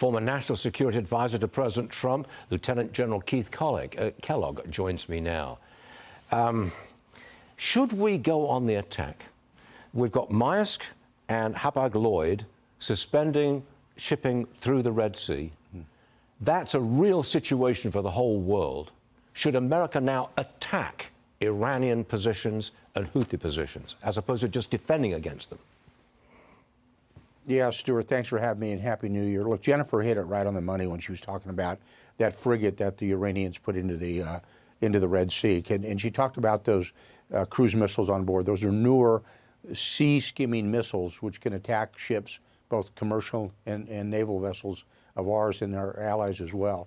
Former National Security Advisor to President Trump, Lieutenant General Keith Kellogg, joins me now. Should we go on the attack? We've got Maersk and Hapag-Lloyd suspending shipping through the Red Sea. That's a real situation for the whole world. Should America now attack Iranian positions and Houthi positions, as opposed to just defending against them? Yeah, Stuart, thanks for having me, and Happy New Year. Look, Jennifer hit it right on the money when she was talking about that frigate that the Iranians put into the Red Sea. And she talked about those cruise missiles on board. Those are newer sea-skimming missiles which can attack ships, both commercial and naval vessels of ours and our allies as well.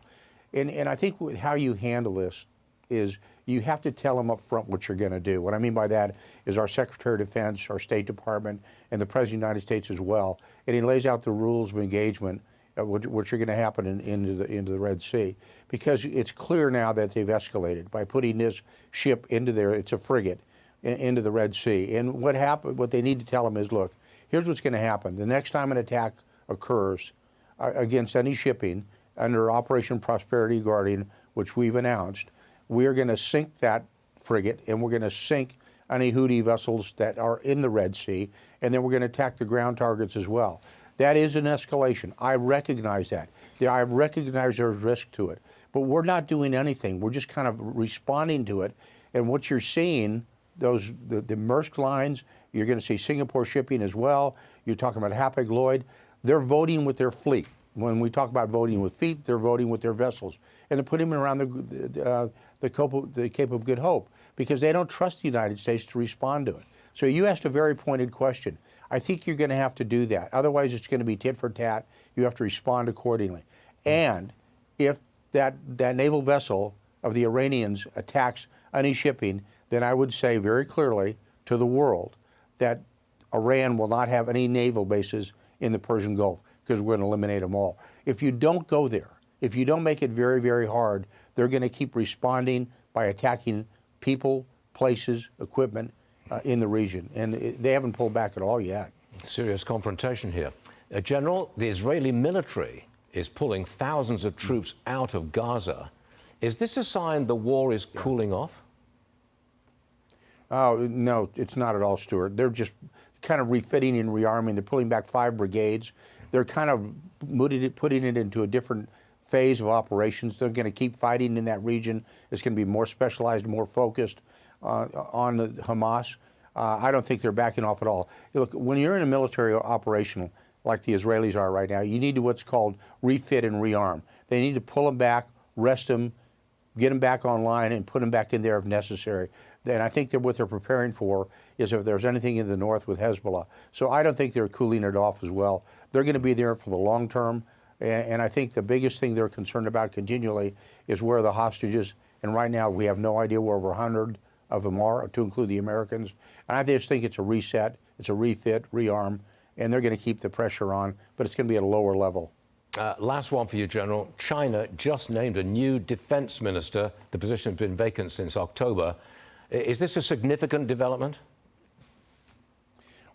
And I think how you handle this is you have to tell them up front what you're going to do. What I mean by that is our Secretary of Defense, our State Department, and the President of the United States as well. And he lays out the rules of engagement, which are going to happen into the Red Sea. Because it's clear now that they've escalated by putting this ship into there, it's a frigate, into the Red Sea. And what they need to tell them is, look, here's what's going to happen. The next time an attack occurs against any shipping under Operation Prosperity Guardian, which we've announced, we are going to sink that frigate, and we're going to sink any Houthi vessels that are in the Red Sea, and then we're going to attack the ground targets as well. That is an escalation. I recognize that. I recognize there's risk to it. But we're not doing anything. We're just kind of responding to it. And what you're seeing, the Maersk lines, you're going to see Singapore shipping as well. You're talking about Hapag-Lloyd. They're voting with their fleet. When we talk about voting with feet, they're voting with their vessels. And they're putting them around the Cape of Good Hope because they don't trust the United States to respond to it. So you asked a very pointed question. I think you're going to have to do that. Otherwise, it's going to be tit for tat. You have to respond accordingly. And if that naval vessel of the Iranians attacks any shipping, then I would say very clearly to the world that Iran will not have any naval bases in the Persian Gulf because we're going to eliminate them all. If you don't go there, if you don't make it very, very hard, they're going to keep responding by attacking people, places, equipment in the region. And they haven't pulled back at all yet. Serious confrontation here. General, the Israeli military is pulling thousands of troops out of Gaza. Is this a sign the war is cooling off? Oh, no, it's not at all, Stuart. They're just kind of refitting and rearming. They're pulling back 5 brigades. They're kind of putting it into a different phase of operations. They're going to keep fighting in that region. It's going to be more specialized, more focused on the Hamas. I don't think they're backing off at all. Look, when you're in a military operation like the Israelis are right now, you need to what's called refit and rearm. They need to pull them back, rest them, get them back online, and put them back in there if necessary. And I think that what they're preparing for is if there's anything in the north with Hezbollah. So I don't think they're cooling it off as well. They're going to be there for the long term. And I think the biggest thing they're concerned about continually is where are the hostages. And right now we have no idea where over 100 of them are, to include the Americans. And I just think it's a reset, it's a refit, rearm, and they're going to keep the pressure on, but it's going to be at a lower level. Last one for you, General. China just named a new defense minister. The position has been vacant since October. Is this a significant development?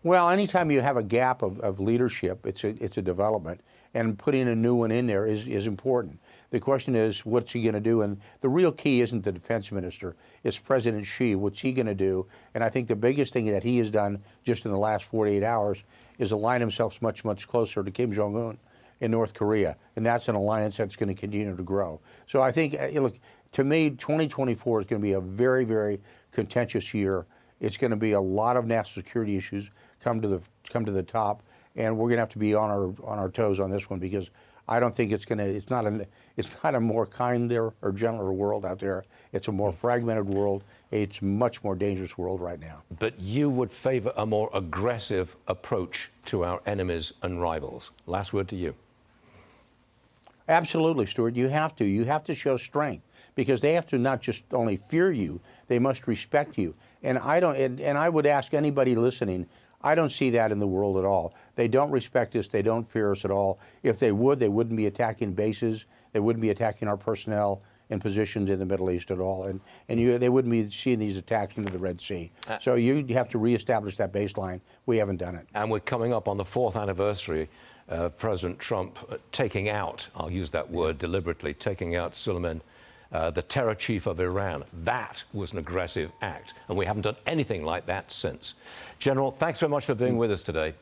Well, anytime you have a gap of leadership, it's a development. And putting a new one in there is important. The question is, what's he going to do? And the real key isn't the defense minister. It's President Xi. What's he going to do? And I think the biggest thing that he has done just in the last 48 hours is align himself much, much closer to Kim Jong-un in North Korea. And that's an alliance that's going to continue to grow. So I think, look, to me, 2024 is going to be a very, very contentious year. It's going to be a lot of national security issues come to the top. And we're going to have to be on our toes on this one because I don't think it's not a more kinder or gentler world out there. It's a more fragmented world. It's a much more dangerous world right now. But you would favor a more aggressive approach to our enemies and rivals. Last word to you. Absolutely, Stuart. You have to. You have to show strength because they have to not just only fear you, they must respect you. And I would ask anybody listening, I don't see that in the world at all. They don't respect us. They don't fear us at all. If they would, they wouldn't be attacking bases. They wouldn't be attacking our personnel in positions in the Middle East at all. And they wouldn't be seeing these attacks into the Red Sea. So you have to reestablish that baseline. We haven't done it. And we're coming up on the 4th anniversary President Trump taking out, I'll use that word deliberately, taking out Soleimani, the terror chief of Iran. That was an aggressive act, and we haven't done anything like that since. General, thanks very much for being with us today.